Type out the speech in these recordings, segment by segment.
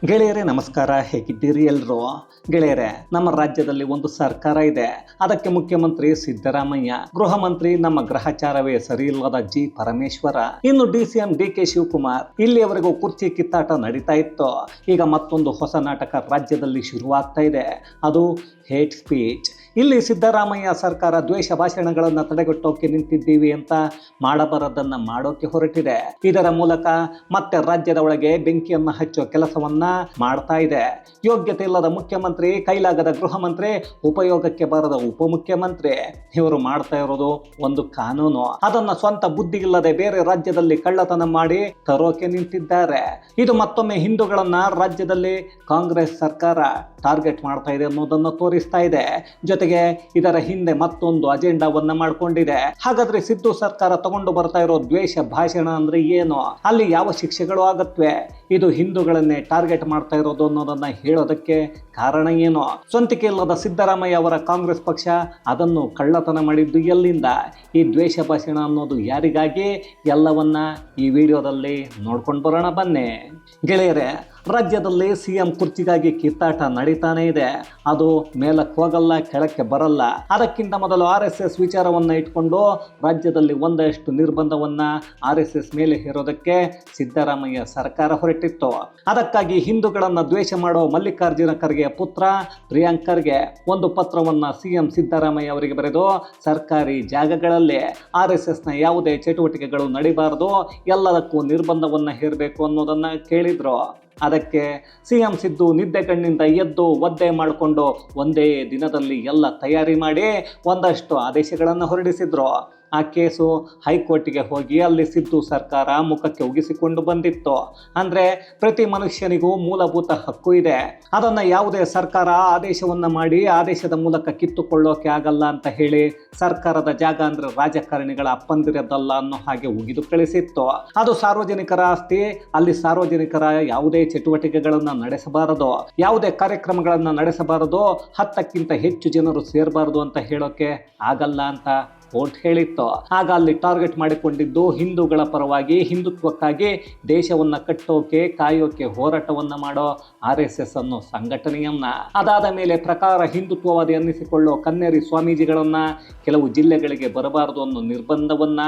ಗೆಳೆಯರೇ ನಮಸ್ಕಾರ, ಹೇಗಿದ್ದೀರಿ ಎಲ್ಲರೂ? ಗೆಳೆಯರೇ, ನಮ್ಮ ರಾಜ್ಯದಲ್ಲಿ ಒಂದು ಸರ್ಕಾರ ಇದೆ. ಅದಕ್ಕೆ ಮುಖ್ಯಮಂತ್ರಿ ಸಿದ್ದರಾಮಯ್ಯ, ಗೃಹ ಮಂತ್ರಿ ನಮ್ಮ ಗ್ರಹಚಾರವೇ ಸರಿ ಇಲ್ಲದ ಜಿ ಪರಮೇಶ್ವರ, ಇನ್ನು ಡಿಸಿಎಂ ಡಿ.ಕೆ. ಶಿವಕುಮಾರ್. ಇಲ್ಲಿಯವರೆಗೂ ಕುರ್ಚಿ ಕಿತ್ತಾಟ ನಡೀತಾ ಇತ್ತು. ಈಗ ಮತ್ತೊಂದು ಹೊಸ ನಾಟಕ ರಾಜ್ಯದಲ್ಲಿ ಶುರುವಾಗ್ತಾ ಇದೆ. ಅದು ಹೇಟ್ ಸ್ಪೀಚ್. ಇಲ್ಲಿ ಸಿದ್ದರಾಮಯ್ಯ ಸರ್ಕಾರ ದ್ವೇಷ ಭಾಷಣಗಳನ್ನು ತಡೆಗಟ್ಟೋಕೆ ನಿಂತಿದ್ದೀವಿ ಅಂತ ಮಾಡಬಾರದನ್ನ ಮಾಡೋಕೆ ಹೊರಟಿದೆ. ಇದರ ಮೂಲಕ ಮತ್ತೆ ರಾಜ್ಯದ ಒಳಗೆ ಬೆಂಕಿಯನ್ನ ಹಚ್ಚೋ ಕೆಲಸವನ್ನ ಮಾಡ್ತಾ ಇದೆ. ಯೋಗ್ಯತೆ ಇಲ್ಲದ ಮುಖ್ಯಮಂತ್ರಿ, ಕೈಲಾಗದ ಗೃಹ ಮಂತ್ರಿ, ಉಪಯೋಗಕ್ಕೆ ಬಾರದ ಉಪಮುಖ್ಯಮಂತ್ರಿ, ಇವರು ಮಾಡ್ತಾ ಇರೋದು ಒಂದು ಕಾನೂನು. ಅದನ್ನ ಸ್ವಂತ ಬುದ್ಧಿ ಇಲ್ಲದೆ ಬೇರೆ ರಾಜ್ಯದಲ್ಲಿ ಕಳ್ಳತನ ಮಾಡಿ ತರೋಕೆ ನಿಂತಿದ್ದಾರೆ. ಇದು ಮತ್ತೊಮ್ಮೆ ಹಿಂದೂಗಳನ್ನ ರಾಜ್ಯದಲ್ಲಿ ಕಾಂಗ್ರೆಸ್ ಸರ್ಕಾರ ಟಾರ್ಗೆಟ್ ಮಾಡ್ತಾ ಇದೆ ಅನ್ನೋದನ್ನ ತೋರಿಸ್ತಾ ಇದೆ. ಜೊತೆಗೆ ಇದರ ಹಿಂದೆ ಮತ್ತೊಂದು ಅಜೆಂಡಾವನ್ನ ಮಾಡ್ಕೊಂಡಿದೆ. ಹಾಗಾದ್ರೆ ಸಿದ್ದು ಸರ್ಕಾರ ತಗೊಂಡು ಬರ್ತಾ ಇರೋ ದ್ವೇಷ ಭಾಷಣ ಅಂದ್ರೆ ಏನು? ಅಲ್ಲಿ ಯಾವ ಶಿಕ್ಷೆಗಳು ಆಗತ್ವೆ? ಇದು ಹಿಂದೂಗಳನ್ನೇ ಟಾರ್ಗೆಟ್ ಮಾಡ್ತಾ ಇರೋದು ಅನ್ನೋದನ್ನ ಹೇಳೋದಕ್ಕೆ ಕಾರಣ ಏನು? ಸ್ವಂತಿಕೆ ಇಲ್ಲದ ಸಿದ್ದರಾಮಯ್ಯ ಅವರ ಕಾಂಗ್ರೆಸ್ ಪಕ್ಷ ಅದನ್ನು ಕಳ್ಳತನ ಮಾಡಿದ್ದು ಎಲ್ಲಿಂದ? ಈ ದ್ವೇಷ ಭಾಷಣ ಅನ್ನೋದು ಯಾರಿಗಾಗಿ? ಎಲ್ಲವನ್ನ ಈ ವಿಡಿಯೋದಲ್ಲಿ ನೋಡ್ಕೊಂಡು ಬರೋಣ ಬನ್ನಿ. ಗೆಳೆಯರೇ, ರಾಜ್ಯದಲ್ಲಿ ಸಿಎಂ ಕುರ್ಚಿಗಾಗಿ ಕಿತ್ತಾಟ ನಡೀತಾನೆ ಇದೆ. ಅದು ಮೇಲಕ್ಕೆ ಹೋಗಲ್ಲ, ಕೆಳಕ್ಕೆ ಬರಲ್ಲ. ಅದಕ್ಕಿಂತ ಮೊದಲು RSS ವಿಚಾರವನ್ನ ಇಟ್ಕೊಂಡು ರಾಜ್ಯದಲ್ಲಿ ಒಂದಷ್ಟು ನಿರ್ಬಂಧವನ್ನ RSS ಮೇಲೆ ಹೇರೋದಕ್ಕೆ ಸಿದ್ದರಾಮಯ್ಯ ಸರ್ಕಾರ ಹೊರಟಿತ್ತು. ಅದಕ್ಕಾಗಿ ಹಿಂದೂಗಳನ್ನ ದ್ವೇಷ ಮಾಡೋ ಮಲ್ಲಿಕಾರ್ಜುನ ಖರ್ಗೆ ಪುತ್ರ ಪ್ರಿಯಾಂಕ್ ಖರ್ಗೆ ಒಂದು ಪತ್ರವನ್ನ ಸಿಎಂ ಸಿದ್ದರಾಮಯ್ಯ ಅವರಿಗೆ ಬರೆದು ಸರ್ಕಾರಿ ಜಾಗಗಳಲ್ಲಿ RSSನ ಯಾವುದೇ ಚಟುವಟಿಕೆಗಳು ನಡೀಬಾರದು, ಎಲ್ಲದಕ್ಕೂ ನಿರ್ಬಂಧವನ್ನ ಹೇರಬೇಕು ಅನ್ನೋದನ್ನ ಕೇಳಿದ್ರು. ಅದಕ್ಕೆ ಸಿಎಂ ಸಿದ್ದು ನಿದ್ದೆ ಕಣ್ಣಿಂದ ಎದ್ದು ಒದ್ದೆ ಮಾಡಿಕೊಂಡು ಒಂದೇ ದಿನದಲ್ಲಿ ಎಲ್ಲ ತಯಾರಿ ಮಾಡಿ ಒಂದಷ್ಟು ಆದೇಶಗಳನ್ನು ಹೊರಡಿಸಿದ್ರು. ಆ ಕೇಸು ಹೈಕೋರ್ಟಿಗೆ ಹೋಗಿ ಅಲ್ಲಿ ಸಿದ್ದು ಸರ್ಕಾರ ಮುಖಕ್ಕೆ ಉಗಿಸಿಕೊಂಡು ಬಂದಿತ್ತು. ಅಂದರೆ ಪ್ರತಿ ಮನುಷ್ಯನಿಗೂ ಮೂಲಭೂತ ಹಕ್ಕು ಇದೆ. ಅದನ್ನು ಯಾವುದೇ ಸರ್ಕಾರ ಆದೇಶವನ್ನು ಮಾಡಿ ಆದೇಶದ ಮೂಲಕ ಕಿತ್ತುಕೊಳ್ಳೋಕೆ ಆಗಲ್ಲ ಅಂತ ಹೇಳಿ ಸರ್ಕಾರದ ಜಾಗ ಅಂದರೆ ರಾಜಕಾರಣಿಗಳ ಅಪ್ಪಂದಿರದಲ್ಲ ಅನ್ನೋ ಹಾಗೆ ಉಗಿದು ಕಳಿಸಿತ್ತು. ಅದು ಸಾರ್ವಜನಿಕರ ಆಸ್ತಿ. ಅಲ್ಲಿ ಸಾರ್ವಜನಿಕರ ಯಾವುದೇ ಚಟುವಟಿಕೆಗಳನ್ನು ನಡೆಸಬಾರದು, ಯಾವುದೇ ಕಾರ್ಯಕ್ರಮಗಳನ್ನು ನಡೆಸಬಾರದು, 10ಕ್ಕಿಂತ ಹೆಚ್ಚು ಜನರು ಸೇರಬಾರದು ಅಂತ ಹೇಳೋಕೆ ಆಗಲ್ಲ ಅಂತ ಕೋರ್ಟ್ ಹೇಳಿತ್ತು. ಆಗ ಅಲ್ಲಿ ಟಾರ್ಗೆಟ್ ಮಾಡಿಕೊಂಡಿದ್ದು ಹಿಂದೂಗಳ ಪರವಾಗಿ, ಹಿಂದುತ್ವಕ್ಕಾಗಿ ದೇಶವನ್ನ ಕಟ್ಟೋಕೆ ಕಾಯೋಕೆ ಹೋರಾಟವನ್ನ ಮಾಡೋ RSS ಅನ್ನೋ ಸಂಘಟನೆಯನ್ನ. ಅದಾದ ಮೇಲೆ ಪ್ರಕಾರ ಹಿಂದುತ್ವವಾದಿ ಅನ್ನಿಸಿಕೊಳ್ಳೋ ಕನ್ನೇರಿ ಸ್ವಾಮೀಜಿಗಳನ್ನ ಕೆಲವು ಜಿಲ್ಲೆಗಳಿಗೆ ಬರಬಾರದು ಅನ್ನೋ ನಿರ್ಬಂಧವನ್ನ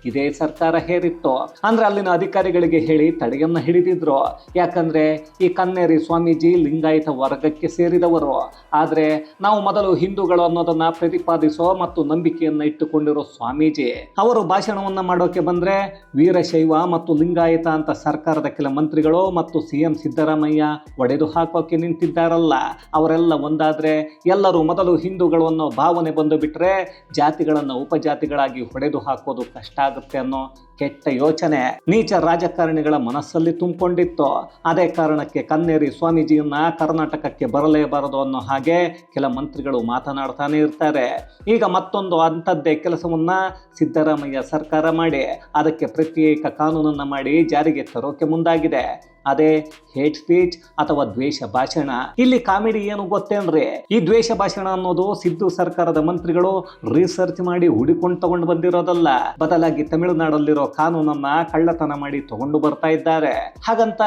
ಇದೇ ಸರ್ಕಾರ ಹೇರಿತ್ತು. ಅಂದ್ರೆ ಅಲ್ಲಿನ ಅಧಿಕಾರಿಗಳಿಗೆ ಹೇಳಿ ತಡೆಯನ್ನ ಹಿಡಿದಿದ್ರು. ಯಾಕಂದ್ರೆ ಈ ಕನ್ನೇರಿ ಸ್ವಾಮೀಜಿ ಲಿಂಗಾಯತ ವರ್ಗಕ್ಕೆ ಸೇರಿದವರು. ಆದ್ರೆ ನಾವು ಮೊದಲು ಹಿಂದೂಗಳು ಅನ್ನೋದನ್ನ ಪ್ರತಿಪಾದಿಸೋ ಮತ್ತು ನಂಬಿಕೆಯನ್ನ ಇಟ್ಟುಕೊಂಡು ಸ್ವಾಮೀಜಿ ಅವರು ಭಾಷಣವನ್ನ ಮಾಡೋಕೆ ಬಂದ್ರೆ ವೀರಶೈವ ಮತ್ತು ಲಿಂಗಾಯತ ಅಂತ ಸರ್ಕಾರದ ಕೆಲ ಮಂತ್ರಿಗಳು ಮತ್ತು ಸಿಎಂ ಸಿದ್ದರಾಮಯ್ಯ ಒಡೆದು ಹಾಕೋಕೆ ನಿಂತಿದ್ದಾರಲ್ಲ, ಅವರೆಲ್ಲ ಒಂದಾದ್ರೆ ಎಲ್ಲರೂ ಮೊದಲು ಹಿಂದೂಗಳು ಅನ್ನೋ ಭಾವನೆ ಬಂದು ಬಿಟ್ರೆ ಜಾತಿಗಳನ್ನು ಉಪಜಾತಿಗಳಾಗಿ ಹೊಡೆದು ಹಾಕೋದು ಕಷ್ಟ ಆಗುತ್ತೆ ಅನ್ನೋ ಕೆಟ್ಟ ಯೋಚನೆ ನೀಚ ರಾಜಕಾರಣಿಗಳ ಮನಸ್ಸಲ್ಲಿ ತುಂಬಿಕೊಂಡಿತ್ತು. ಅದೇ ಕಾರಣಕ್ಕೆ ಕನ್ನೇರಿ ಸ್ವಾಮೀಜಿಯನ್ನ ಕರ್ನಾಟಕಕ್ಕೆ ಬರಲೇಬಾರದು ಅನ್ನೋ ಹಾಗೆ ಕೆಲ ಮಂತ್ರಿಗಳು ಮಾತನಾಡ್ತಾನೆ ಇರ್ತಾರೆ. ಈಗ ಮತ್ತೊಂದು ಅಂಥದ್ದೇ ಕೆಲಸವನ್ನ ಸಿದ್ದರಾಮಯ್ಯ ಸರ್ಕಾರ ಮಾಡಿ ಅದಕ್ಕೆ ಪ್ರತ್ಯೇಕ ಕಾನೂನನ್ನ ಮಾಡಿ ಜಾರಿಗೆ ತರೋಕೆ ಮುಂದಾಗಿದೆ. ಅದೇ ಹೇಟ್ ಸ್ಪೀಚ್ ಅಥವಾ ದ್ವೇಷ ಭಾಷಣ. ಇಲ್ಲಿ ಕಾಮಿಡಿ ಏನು ಗೊತ್ತೇನ್ರಿ? ಈ ದ್ವೇಷ ಭಾಷಣ ಅನ್ನೋದು ಸಿದ್ದು ಸರ್ಕಾರದ ಮಂತ್ರಿಗಳು ರಿಸರ್ಚ್ ಮಾಡಿ ಹುಡಿಕೊಂಡು ತಗೊಂಡು ಬಂದಿರೋದಲ್ಲ. ಬದಲಾಗಿ ತಮಿಳುನಾಡಲ್ಲಿರೋ ಕಾನೂನನ್ನ ಕಳ್ಳತನ ಮಾಡಿ ತಗೊಂಡು ಬರ್ತಾ ಇದ್ದಾರೆ. ಹಾಗಂತ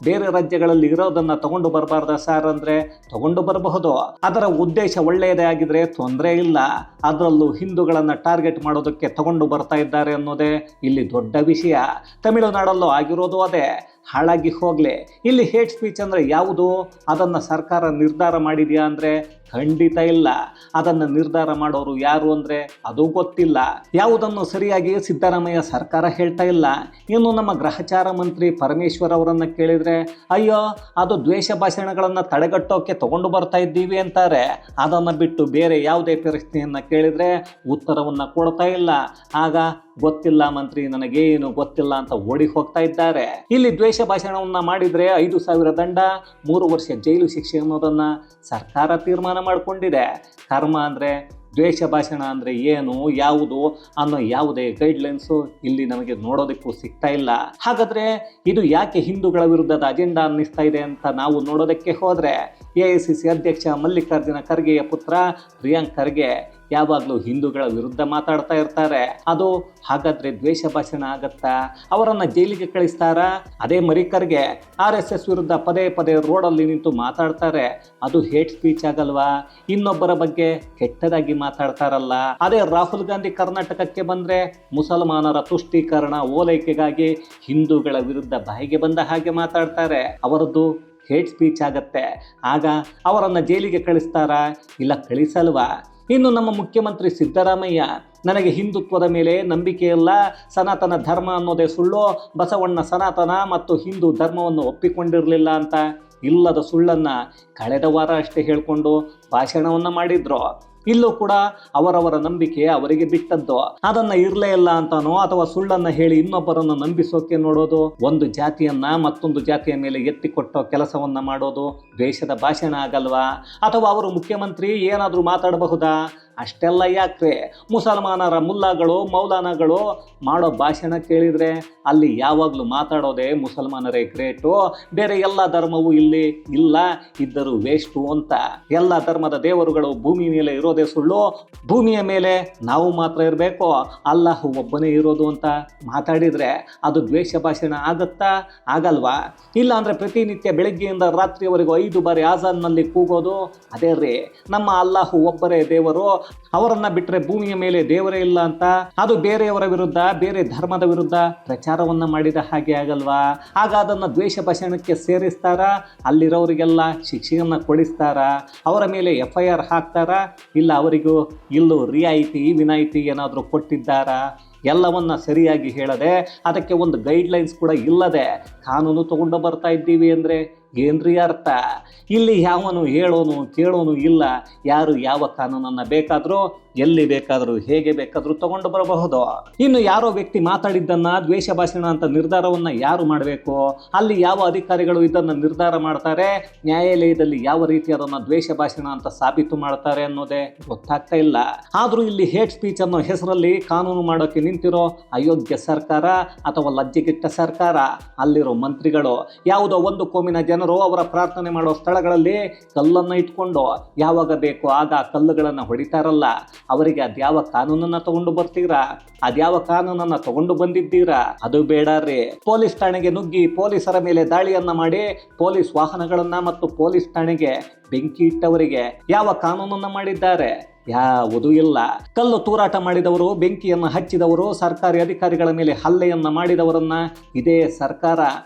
ಬೇರೆ ರಾಜ್ಯಗಳಲ್ಲಿ ಇರೋದನ್ನ ತಗೊಂಡು ಬರಬಾರ್ದ ಸರ್ ಅಂದ್ರೆ ತಗೊಂಡು ಬರಬಹುದು. ಅದರ ಉದ್ದೇಶ ಒಳ್ಳೆಯದೇ ಆಗಿದ್ರೆ ತೊಂದರೆ ಇಲ್ಲ. ಅದರಲ್ಲೂ ಹಿಂದೂಗಳನ್ನ ಟಾರ್ಗೆಟ್ ಮಾಡೋದಕ್ಕೆ ತಗೊಂಡು ಬರ್ತಾ ಇದ್ದಾರೆ ಅನ್ನೋದೇ ಇಲ್ಲಿ ದೊಡ್ಡ ವಿಷಯ. ತಮಿಳುನಾಡಲ್ಲೂ ಆಗಿರೋದು ಅದೇ. ಹಾಳಾಗಿ ಹೋಗ್ಲಿ. ಇಲ್ಲಿ ಹೇಟ್ ಸ್ಪೀಚ್ ಅಂದ್ರೆ ಯಾವುದು? ಅದನ್ನ ಸರ್ಕಾರ ನಿರ್ಧಾರ ಮಾಡಿದ್ಯಾ ಅಂದ್ರೆ ಖಂಡಿತ ಇಲ್ಲ. ಅದನ್ನು ನಿರ್ಧಾರ ಮಾಡೋರು ಯಾರು ಅಂದ್ರೆ ಅದು ಗೊತ್ತಿಲ್ಲ. ಯಾವುದನ್ನು ಸರಿಯಾಗಿ ಸಿದ್ದರಾಮಯ್ಯ ಸರ್ಕಾರ ಹೇಳ್ತಾ ಇಲ್ಲ. ಇನ್ನು ನಮ್ಮ ಗ್ರಹಚಾರ ಮಂತ್ರಿ ಪರಮೇಶ್ವರ್ ಅವರನ್ನ ಕೇಳಿದ್ರೆ ಅಯ್ಯೋ ಅದು ದ್ವೇಷ ಭಾಷಣಗಳನ್ನ ತಡೆಗಟ್ಟೋಕೆ ತಗೊಂಡು ಬರ್ತಾ ಇದ್ದೀವಿ ಅಂತಾರೆ. ಅದನ್ನ ಬಿಟ್ಟು ಬೇರೆ ಯಾವುದೇ ಪ್ರಶ್ನೆಯನ್ನ ಕೇಳಿದ್ರೆ ಉತ್ತರವನ್ನ ಕೊಡ್ತಾ ಇಲ್ಲ. ಆಗ ಗೊತ್ತಿಲ್ಲ ಮಂತ್ರಿ, ನನಗೇನು ಗೊತ್ತಿಲ್ಲ ಅಂತ ಓಡಿ ಹೋಗ್ತಾ ಇದ್ದಾರೆ. ಇಲ್ಲಿ ದ್ವೇಷ ಭಾಷಣವನ್ನ ಮಾಡಿದ್ರೆ 5,000 ದಂಡ, 3 ವರ್ಷ ಜೈಲು ಶಿಕ್ಷೆ ಅನ್ನೋದನ್ನ ಸರ್ಕಾರ ತೀರ್ಮಾನ ಮಾಡಿಕೊಂಡಿದೆ. ಕರ್ಮ ಅಂದ್ರೆ ದ್ವೇಷ ಭಾಷಣ ಅಂದರೆ ಏನು, ಯಾವುದು ಅನ್ನೋ ಯಾವುದೇ ಗೈಡ್ಲೈನ್ಸು ಇಲ್ಲಿ ನಮಗೆ ನೋಡೋದಕ್ಕೂ ಸಿಗ್ತಾ ಇಲ್ಲ. ಹಾಗಾದರೆ ಇದು ಯಾಕೆ ಹಿಂದೂಗಳ ವಿರುದ್ಧದ ಅಜೆಂಡಾ ಅನ್ನಿಸ್ತಾ ಇದೆ ಅಂತ ನಾವು ನೋಡೋದಕ್ಕೆ ಹೋದರೆ AICC ಅಧ್ಯಕ್ಷ ಮಲ್ಲಿಕಾರ್ಜುನ ಖರ್ಗೆಯ ಪುತ್ರ ಪ್ರಿಯಾಂಕ್ ಖರ್ಗೆ ಯಾವಾಗಲೂ ಹಿಂದೂಗಳ ವಿರುದ್ಧ ಮಾತಾಡ್ತಾ ಇರ್ತಾರೆ. ಅದು ಹಾಗಾದ್ರೆ ದ್ವೇಷ ಭಾಷಣ ಆಗತ್ತಾ? ಅವರನ್ನ ಜೈಲಿಗೆ ಕಳಿಸ್ತಾರಾ? ಅದೇ ಮರಿಕರ್ಗೆ RSS ವಿರುದ್ಧ ಪದೇ ಪದೇ ರೋಡಲ್ಲಿ ನಿಂತು ಮಾತಾಡ್ತಾರೆ, ಅದು ಹೇಟ್ ಸ್ಪೀಚ್ ಆಗಲ್ವಾ? ಇನ್ನೊಬ್ಬರ ಬಗ್ಗೆ ಕೆಟ್ಟದಾಗಿ ಮಾತಾಡ್ತಾರಲ್ಲ. ಅದೇ ರಾಹುಲ್ ಗಾಂಧಿ ಕರ್ನಾಟಕಕ್ಕೆ ಬಂದ್ರೆ ಮುಸಲ್ಮಾನರ ತುಷ್ಟೀಕರಣ ಓಲೈಕೆಗಾಗಿ ಹಿಂದೂಗಳ ವಿರುದ್ಧ ಬಾಯಿಗೆ ಬಂದ ಹಾಗೆ ಮಾತಾಡ್ತಾರೆ, ಅವರದ್ದು ಹೇಟ್ ಸ್ಪೀಚ್ ಆಗತ್ತೆ. ಆಗ ಅವರನ್ನು ಜೈಲಿಗೆ ಕಳಿಸ್ತಾರಾ? ಇಲ್ಲ, ಕಳಿಸಲ್ವಾ? ಇನ್ನು ನಮ್ಮ ಮುಖ್ಯಮಂತ್ರಿ ಸಿದ್ದರಾಮಯ್ಯ, ನನಗೆ ಹಿಂದುತ್ವದ ಮೇಲೆ ನಂಬಿಕೆ ಇಲ್ಲ, ಸನಾತನ ಧರ್ಮ ಅನ್ನೋದೇ ಸುಳ್ಳು, ಬಸವಣ್ಣ ಸನಾತನ ಮತ್ತು ಹಿಂದೂ ಧರ್ಮವನ್ನು ಒಪ್ಪಿಕೊಂಡಿರಲಿಲ್ಲ ಅಂತ ಇಲ್ಲದ ಸುಳ್ಳನ್ನು ಕಳೆದ ವಾರ ಅಷ್ಟೇ ಹೇಳಿಕೊಂಡು ಭಾಷಣವನ್ನು ಮಾಡಿದ್ರು. ಇಲ್ಲೂ ಕೂಡ ಅವರವರ ನಂಬಿಕೆ ಅವರಿಗೆ ಬಿಟ್ಟದ್ದು. ಅದನ್ನ ಇರಲೇ ಇಲ್ಲ ಅಂತಾನೋ ಅಥವಾ ಸುಳ್ಳನ್ನು ಹೇಳಿ ಇನ್ನೊಬ್ಬರನ್ನು ನಂಬಿಸೋಕೆ ನೋಡೋದು, ಒಂದು ಜಾತಿಯನ್ನ ಮತ್ತೊಂದು ಜಾತಿಯ ಮೇಲೆ ಎತ್ತಿಕೊಟ್ಟೋ ಕೆಲಸವನ್ನ ಮಾಡೋದು ದ್ವೇಷದ ಭಾಷಣ ಆಗಲ್ವಾ? ಅಥವಾ ಅವರು ಮುಖ್ಯಮಂತ್ರಿ ಏನಾದರೂ ಮಾತಾಡಬಹುದಾ? ಅಷ್ಟೆಲ್ಲ ಯಾಕ್ರೆ? ಮುಸಲ್ಮಾನರ ಮುಲ್ಲಾಗಳು ಮೌಲಾನಾಗಳು ಮಾಡೋ ಭಾಷಣ ಕೇಳಿದರೆ ಅಲ್ಲಿ ಯಾವಾಗಲೂ ಮಾತಾಡೋದೇ ಮುಸಲ್ಮಾನರೇ ಗ್ರೇಟು, ಬೇರೆ ಎಲ್ಲ ಧರ್ಮವೂ ಇಲ್ಲಿ ಇಲ್ಲ, ಇದ್ದರೂ ವೇಸ್ಟು ಅಂತ. ಎಲ್ಲ ಧರ್ಮದ ದೇವರುಗಳು ಭೂಮಿ ಮೇಲೆ ಇರೋದೇ ಸುಳ್ಳು, ಭೂಮಿಯ ಮೇಲೆ ನಾವು ಮಾತ್ರ ಇರಬೇಕು, ಅಲ್ಲಾಹ್ ಒಬ್ಬನೇ ಇರೋದು ಅಂತ ಮಾತಾಡಿದರೆ ಅದು ದ್ವೇಷ ಭಾಷಣ ಆಗತ್ತಾ? ಆಗಲ್ವಾ? ಇಲ್ಲ ಅಂದರೆ ಪ್ರತಿನಿತ್ಯ ಬೆಳಗ್ಗೆಯಿಂದ ರಾತ್ರಿಯವರೆಗೂ 5 ಬಾರಿ ಆಜಾನ್ನಲ್ಲಿ ಕೂಗೋದು, ಅದೇ ರೀ ನಮ್ಮ ಅಲ್ಲಾಹ್ ಒಬ್ಬರೇ ದೇವರು, ಅವರನ್ನ ಬಿಟ್ಟರೆ ಭೂಮಿಯ ಮೇಲೆ ದೇವರೇ ಇಲ್ಲ ಅಂತ, ಅದು ಬೇರೆಯವರ ವಿರುದ್ಧ ಬೇರೆ ಧರ್ಮದ ವಿರುದ್ಧ ಪ್ರಚಾರವನ್ನ ಮಾಡಿದ ಹಾಗೆ ಆಗಲ್ವಾ? ಆಗ ಅದನ್ನು ದ್ವೇಷ ಭಾಷಣಕ್ಕೆ ಸೇರಿಸ್ತಾರಾ? ಅಲ್ಲಿರೋರಿಗೆಲ್ಲ ಶಿಕ್ಷೆಯನ್ನು ಕೊಡಿಸ್ತಾರಾ? ಅವರ ಮೇಲೆ FIR ಹಾಕ್ತಾರಾ? ಇಲ್ಲ ಅವರಿಗೂ ಇಲ್ಲೂ ರಿಯಾಯಿತಿ ವಿನಾಯಿತಿ ಏನಾದರೂ ಕೊಟ್ಟಿದ್ದಾರಾ? ಎಲ್ಲವನ್ನ ಸರಿಯಾಗಿ ಹೇಳದೆ, ಅದಕ್ಕೆ ಒಂದು ಗೈಡ್ಲೈನ್ಸ್ ಕೂಡ ಇಲ್ಲದೆ ಕಾನೂನು ತಗೊಂಡು ಬರ್ತಾ ಇದ್ದೀವಿ ಅಂದರೆ ಏನ್ರಿ ಅರ್ಥ? ಇಲ್ಲಿ ಯಾವನು ಹೇಳೋನು ಕೇಳೋನು ಇಲ್ಲ, ಯಾರು ಯಾವ ಕಾನೂನನ್ನು ಬೇಕಾದರೂ ಎಲ್ಲಿ ಬೇಕಾದರೂ ಹೇಗೆ ಬೇಕಾದರೂ ತಗೊಂಡು ಬರಬಹುದು. ಇನ್ನು ಯಾರೋ ವ್ಯಕ್ತಿ ಮಾತಾಡಿದ್ದನ್ನು ದ್ವೇಷ ಭಾಷಣ ಅಂತ ನಿರ್ಧಾರವನ್ನು ಯಾರು ಮಾಡಬೇಕು? ಅಲ್ಲಿ ಯಾವ ಅಧಿಕಾರಿಗಳು ಇದನ್ನು ನಿರ್ಧಾರ ಮಾಡ್ತಾರೆ? ನ್ಯಾಯಾಲಯದಲ್ಲಿ ಯಾವ ರೀತಿ ಅದನ್ನು ದ್ವೇಷ ಭಾಷಣ ಅಂತ ಸಾಬೀತು ಮಾಡ್ತಾರೆ ಅನ್ನೋದೇ ಗೊತ್ತಾಗ್ತಾ ಇಲ್ಲ. ಆದರೂ ಇಲ್ಲಿ ಹೇಟ್ ಸ್ಪೀಚ್ ಅನ್ನೋ ಹೆಸರಲ್ಲಿ ಕಾನೂನು ಮಾಡೋಕ್ಕೆ ನಿಂತಿರೋ ಅಯೋಗ್ಯ ಸರ್ಕಾರ ಅಥವಾ ಲಜ್ಜೆಗೆಟ್ಟ ಸರ್ಕಾರ, ಅಲ್ಲಿರೋ ಮಂತ್ರಿಗಳು ಯಾವುದೋ ಒಂದು ಕೋಮಿನ ಜನರು ಅವರ ಪ್ರಾರ್ಥನೆ ಮಾಡೋ ಸ್ಥಳಗಳಲ್ಲಿ ಕಲ್ಲನ್ನು ಇಟ್ಕೊಂಡು ಯಾವಾಗ ಬೇಕೋ ಆಗ ಕಲ್ಲುಗಳನ್ನು ಹೊಡಿತಾರಲ್ಲ, ಅವರಿಗೆ ಅದ್ಯಾವ ಕಾನೂನನ್ನ ತಗೊಂಡು ಬರ್ತೀರಾ? ಅದ್ಯಾವ ಕಾನೂನನ್ನ ತಗೊಂಡು ಬಂದಿದ್ದೀರಾ? ಅದು ಬೇಡ ರೀ. ಪೊಲೀಸ್ ಠಾಣೆಗೆ ನುಗ್ಗಿ ಪೊಲೀಸರ ಮೇಲೆ ದಾಳಿಯನ್ನ ಮಾಡಿ ಪೊಲೀಸ್ ವಾಹನಗಳನ್ನ ಮತ್ತು ಪೊಲೀಸ್ ಠಾಣೆಗೆ ಬೆಂಕಿ ಇಟ್ಟವರಿಗೆ ಯಾವ ಕಾನೂನನ್ನ ಮಾಡಿದ್ದಾರೆ? ಯಾವುದೂ ಇಲ್ಲ. ಕಲ್ಲು ತೂರಾಟ ಮಾಡಿದವರು, ಬೆಂಕಿಯನ್ನು ಹಚ್ಚಿದವರು, ಸರ್ಕಾರಿ ಅಧಿಕಾರಿಗಳ ಮೇಲೆ ಹಲ್ಲೆಯನ್ನ ಮಾಡಿದವರನ್ನ ಇದೇ ಸರ್ಕಾರ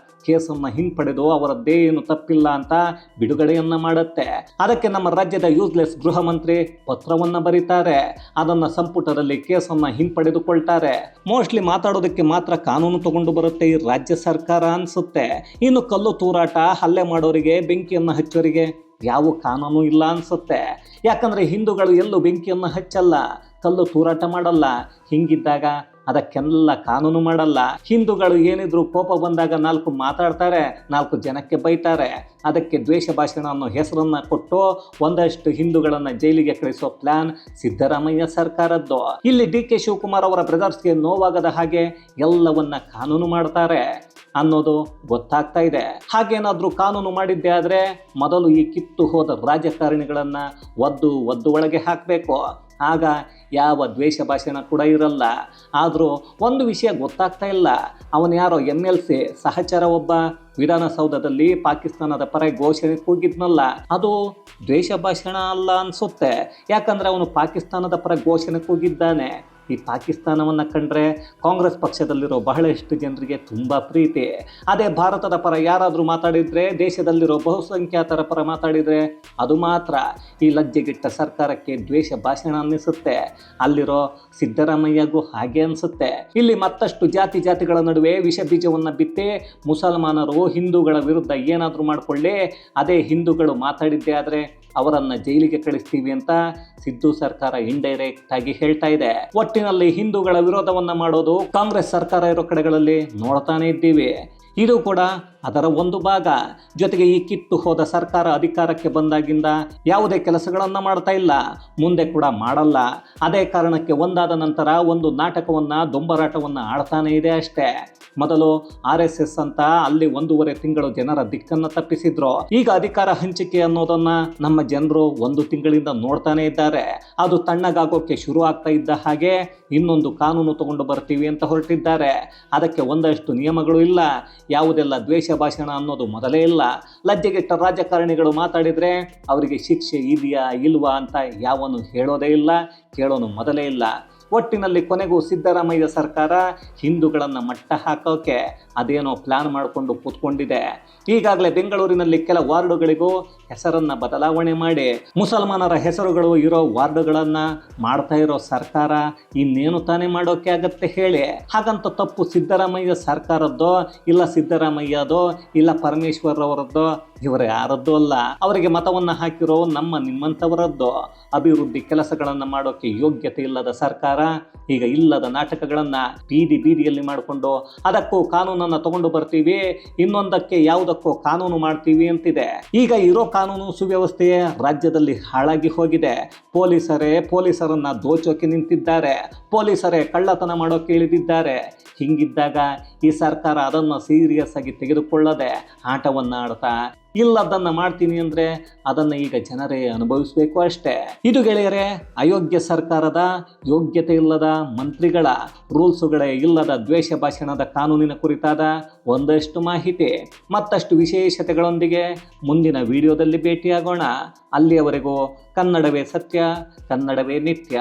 ಕೇಸನ್ನು ಹಿಂಪಡೆದು ಅವರದ್ದೇನು ತಪ್ಪಿಲ್ಲ ಅಂತ ಬಿಡುಗಡೆಯನ್ನ ಮಾಡುತ್ತೆ. ಅದಕ್ಕೆ ನಮ್ಮ ರಾಜ್ಯದ ಯೂಸ್ಲೆಸ್ ಗೃಹ ಮಂತ್ರಿ ಪತ್ರವನ್ನ ಬರೀತಾರೆ, ಅದನ್ನ ಸಂಪುಟದಲ್ಲಿ ಕೇಸನ್ನ ಹಿಂಪಡೆದುಕೊಳ್ತಾರೆ. ಮೋಸ್ಟ್ಲಿ ಮಾತಾಡೋದಕ್ಕೆ ಮಾತ್ರ ಕಾನೂನು ತಗೊಂಡು ಬರುತ್ತೆ ಈ ರಾಜ್ಯ ಸರ್ಕಾರ ಅನ್ಸುತ್ತೆ. ಇನ್ನು ಕಲ್ಲು ತೂರಾಟ ಹಲ್ಲೆ ಮಾಡೋರಿಗೆ, ಬೆಂಕಿಯನ್ನು ಹಚ್ಚೋರಿಗೆ ಯಾವ ಕಾನೂನು ಇಲ್ಲ ಅನ್ಸುತ್ತೆ. ಯಾಕಂದ್ರೆ ಹಿಂದೂಗಳು ಎಲ್ಲೂ ಬೆಂಕಿಯನ್ನು ಹಚ್ಚಲ್ಲ, ಕಲ್ಲು ತೂರಾಟ ಮಾಡಲ್ಲ. ಹಿಂಗಿದ್ದಾಗ ಅದಕ್ಕೆಲ್ಲ ಕಾನೂನು ಮಾಡಲ್ಲ. ಹಿಂದೂಗಳು ಏನಿದ್ರು ಕೋಪ ಬಂದಾಗ 4 ಮಾತಾಡ್ತಾರೆ, 4 ಜನಕ್ಕೆ ಬೈತಾರೆ. ಅದಕ್ಕೆ ದ್ವೇಷ ಭಾಷಣ ಅನ್ನೋ ಹೆಸರನ್ನ ಕೊಟ್ಟು ಒಂದಷ್ಟು ಹಿಂದೂಗಳನ್ನ ಜೈಲಿಗೆ ಕಳಿಸೋ ಪ್ಲಾನ್ ಸಿದ್ದರಾಮಯ್ಯ ಸರ್ಕಾರದ್ದು. ಇಲ್ಲಿ DK ಶಿವಕುಮಾರ್ ಅವರ ಬ್ರದರ್ಸ್ಗೆ ನೋವಾಗದ ಹಾಗೆ ಎಲ್ಲವನ್ನ ಕಾನೂನು ಮಾಡ್ತಾರೆ ಅನ್ನೋದು ಗೊತ್ತಾಗ್ತಾ ಇದೆ. ಹಾಗೇನಾದ್ರೂ ಕಾನೂನು ಮಾಡಿದ್ದೆ ಆದ್ರೆ ಮೊದಲು ಈ ಕಿತ್ತು ಹೋದ ರಾಜಕಾರಣಿಗಳನ್ನ ಒದ್ದು ಒಳಗೆ ಹಾಕಬೇಕು. ಆಗ ಯಾವ ದ್ವೇಷ ಭಾಷಣ ಕೂಡ ಇರಲ್ಲ. ಆದರೂ ಒಂದು ವಿಷಯ ಗೊತ್ತಾಗ್ತಾ ಇಲ್ಲ, ಅವನು ಯಾರೋ MLC ಸಹಚರ ಒಬ್ಬ ವಿಧಾನಸೌಧದಲ್ಲಿ ಪಾಕಿಸ್ತಾನದ ಪರ ಘೋಷಣೆ ಕೂಗಿದ್ನಲ್ಲ, ಅದು ದ್ವೇಷ ಭಾಷಣ ಅಲ್ಲ ಅನ್ಸುತ್ತೆ. ಯಾಕಂದ್ರೆ ಅವನು ಪಾಕಿಸ್ತಾನದ ಪರ ಘೋಷಣೆ ಕೂಗಿದ್ದಾನೆ. ಈ ಪಾಕಿಸ್ತಾನವನ್ನು ಕಂಡ್ರೆ ಕಾಂಗ್ರೆಸ್ ಪಕ್ಷದಲ್ಲಿರೋ ಬಹಳಷ್ಟು ಜನರಿಗೆ ತುಂಬ ಪ್ರೀತಿ. ಅದೇ ಭಾರತದ ಪರ ಯಾರಾದರೂ ಮಾತಾಡಿದರೆ, ದೇಶದಲ್ಲಿರೋ ಬಹುಸಂಖ್ಯಾತರ ಪರ ಮಾತಾಡಿದರೆ ಅದು ಮಾತ್ರ ಈ ಲಜ್ಜೆಗೆಟ್ಟ ಸರ್ಕಾರಕ್ಕೆ ದ್ವೇಷ ಭಾಷಣ ಅನ್ನಿಸುತ್ತೆ. ಅಲ್ಲಿರೋ ಸಿದ್ದರಾಮಯ್ಯಗೂ ಹಾಗೆ ಅನಿಸುತ್ತೆ. ಇಲ್ಲಿ ಮತ್ತಷ್ಟು ಜಾತಿಗಳ ನಡುವೆ ವಿಷ ಬೀಜವನ್ನು ಬಿತ್ತಿ ಮುಸಲ್ಮಾನರು ಹಿಂದೂಗಳ ವಿರುದ್ಧ ಏನಾದರೂ ಮಾಡಿಕೊಳ್ಳಿ, ಅದೇ ಹಿಂದೂಗಳು ಮಾತಾಡಿದ್ದೇ ಆದರೆ ಅವರನ್ನು ಜೈಲಿಗೆ ಕಳಿಸ್ತೀವಿ ಅಂತ ಸಿದ್ದು ಸರ್ಕಾರ ಇಂಡೈರೆಕ್ಟ್ ಆಗಿ ಹೇಳ್ತಾ ಇದೆ. ಒಟ್ಟಿನಲ್ಲಿ ಹಿಂದೂಗಳ ವಿರೋಧವನ್ನ ಮಾಡೋದು ಕಾಂಗ್ರೆಸ್ ಸರ್ಕಾರ ಇರೋ ಕಡೆಗಳಲ್ಲಿ ನೋಡ್ತಾನೆ ಇದ್ದೀವಿ. ಇದು ಕೂಡ ಅದರ ಒಂದು ಭಾಗ. ಜೊತೆಗೆ ಈ ಕಿತ್ತು ಹೋದ ಸರ್ಕಾರ ಅಧಿಕಾರಕ್ಕೆ ಬಂದಾಗಿಂದ ಯಾವುದೇ ಕೆಲಸಗಳನ್ನು ಮಾಡ್ತಾ ಇಲ್ಲ, ಮುಂದೆ ಕೂಡ ಮಾಡಲ್ಲ. ಅದೇ ಕಾರಣಕ್ಕೆ ಒಂದಾದ ನಂತರ ಒಂದು ನಾಟಕವನ್ನ ದೊಂಬರಾಟವನ್ನ ಆಡ್ತಾನೆ ಇದೆ ಅಷ್ಟೇ. ಮೊದಲು RSS ಅಂತ ಅಲ್ಲಿ 1.5 ತಿಂಗಳು ಜನರ ದಿಕ್ಕನ್ನ ತಪ್ಪಿಸಿದ್ರು. ಈಗ ಅಧಿಕಾರ ಹಂಚಿಕೆ ಅನ್ನೋದನ್ನ ನಮ್ಮ ಜನರು 1 ತಿಂಗಳಿಂದ ನೋಡ್ತಾನೆ ಇದ್ದಾರೆ. ಅದು ತಣ್ಣಗಾಗೋಕೆ ಶುರು ಆಗ್ತಾ ಇದ್ದ ಹಾಗೆ ಇನ್ನೊಂದು ಕಾನೂನು ತಗೊಂಡು ಬರ್ತೀವಿ ಅಂತ ಹೊರಟಿದ್ದಾರೆ. ಅದಕ್ಕೆ ಒಂದಷ್ಟು ನಿಯಮಗಳು ಇಲ್ಲ. ಯಾವುದೆಲ್ಲ ದ್ವೇಷ ಭಾಷಣ ಅನ್ನೋದು ಮೊದಲೇ ಇಲ್ಲ. ಲಜ್ಜೆಗೆಟ್ಟ ರಾಜಕಾರಣಿಗಳು ಮಾತಾಡಿದ್ರೆ ಅವರಿಗೆ ಶಿಕ್ಷೆ ಇದೆಯಾ ಇಲ್ವಾ ಅಂತ ಯಾವನು ಹೇಳೋದೇ ಇಲ್ಲ, ಕೇಳೋನು ಮೊದಲೇ ಇಲ್ಲ. ಒಟ್ಟಿನಲ್ಲಿ ಕೊನೆಗೂ ಸಿದ್ದರಾಮಯ್ಯ ಸರ್ಕಾರ ಹಿಂದೂಗಳನ್ನು ಮಟ್ಟ ಹಾಕೋಕೆ ಅದೇನೋ ಪ್ಲಾನ್ ಮಾಡಿಕೊಂಡು ಕೂತ್ಕೊಂಡಿದೆ. ಈಗಾಗಲೇ ಬೆಂಗಳೂರಿನಲ್ಲಿ ಕೆಲ ವಾರ್ಡುಗಳಿಗೂ ಹೆಸರನ್ನು ಬದಲಾವಣೆ ಮಾಡಿ ಮುಸಲ್ಮಾನರ ಹೆಸರುಗಳು ಇರೋ ವಾರ್ಡುಗಳನ್ನು ಮಾಡ್ತಾ ಇರೋ ಸರ್ಕಾರ ಇನ್ನೇನು ತಾನೇ ಮಾಡೋಕೆ ಆಗತ್ತೆ ಹೇಳಿ? ಹಾಗಂತ ತಪ್ಪು ಸಿದ್ದರಾಮಯ್ಯ ಸರ್ಕಾರದ್ದೋ ಇಲ್ಲ ಸಿದ್ದರಾಮಯ್ಯದೋ ಇಲ್ಲ ಪರಮೇಶ್ವರ್ ಅವರದ್ದೋ, ಇವರ ಯಾರದ್ದೂ ಅಲ್ಲ. ಅವರಿಗೆ ಮತವನ್ನು ಹಾಕಿರೋ ನಿಮ್ಮಂಥವರದ್ದು. ಅಭಿವೃದ್ಧಿ ಕೆಲಸಗಳನ್ನು ಮಾಡೋಕೆ ಯೋಗ್ಯತೆ ಇಲ್ಲದ ಸರ್ಕಾರ ಈಗ ಇಲ್ಲದ ನಾಟಕಗಳನ್ನು ಬೀದಿಯಲ್ಲಿ ಮಾಡಿಕೊಂಡು ಅದಕ್ಕೂ ಕಾನೂನನ್ನು ತಗೊಂಡು ಬರ್ತೀವಿ, ಇನ್ನೊಂದಕ್ಕೆ ಯಾವುದಕ್ಕೋ ಕಾನೂನು ಮಾಡ್ತೀವಿ ಅಂತಿದೆ. ಈಗ ಇರೋ ಕಾನೂನು ಸುವ್ಯವಸ್ಥೆಯೇ ರಾಜ್ಯದಲ್ಲಿ ಹಾಳಾಗಿ ಹೋಗಿದೆ. ಪೊಲೀಸರನ್ನ ದೋಚೋಕೆ ನಿಂತಿದ್ದಾರೆ, ಪೊಲೀಸರೇ ಕಳ್ಳತನ ಮಾಡೋಕೆ ಇಳಿದಿದ್ದಾರೆ. ಹಿಂಗಿದ್ದಾಗ ಈ ಸರ್ಕಾರ ಅದನ್ನು ಸೀರಿಯಸ್ ಆಗಿ ತೆಗೆದುಕೊಳ್ಳದೆ ಆಟವನ್ನು ಆಡ್ತಾ ಇಲ್ಲದನ್ನು ಮಾಡ್ತೀನಿ ಅಂದರೆ ಅದನ್ನು ಈಗ ಜನರೇ ಅನುಭವಿಸಬೇಕು ಅಷ್ಟೇ. ಇದು ಗೆಳೆಯರೇ ಅಯೋಗ್ಯ ಸರ್ಕಾರದ, ಯೋಗ್ಯತೆ ಇಲ್ಲದ ಮಂತ್ರಿಗಳ, ರೂಲ್ಸುಗಳೇ ಇಲ್ಲದ ದ್ವೇಷ ಭಾಷಣದ ಕಾನೂನಿನ ಕುರಿತಾದ ಒಂದಷ್ಟು ಮಾಹಿತಿ. ಮತ್ತಷ್ಟು ವಿಶೇಷತೆಗಳೊಂದಿಗೆ ಮುಂದಿನ ವಿಡಿಯೋದಲ್ಲಿ ಭೇಟಿಯಾಗೋಣ. ಅಲ್ಲಿಯವರೆಗೂ ಕನ್ನಡವೇ ಸತ್ಯ, ಕನ್ನಡವೇ ನಿತ್ಯ.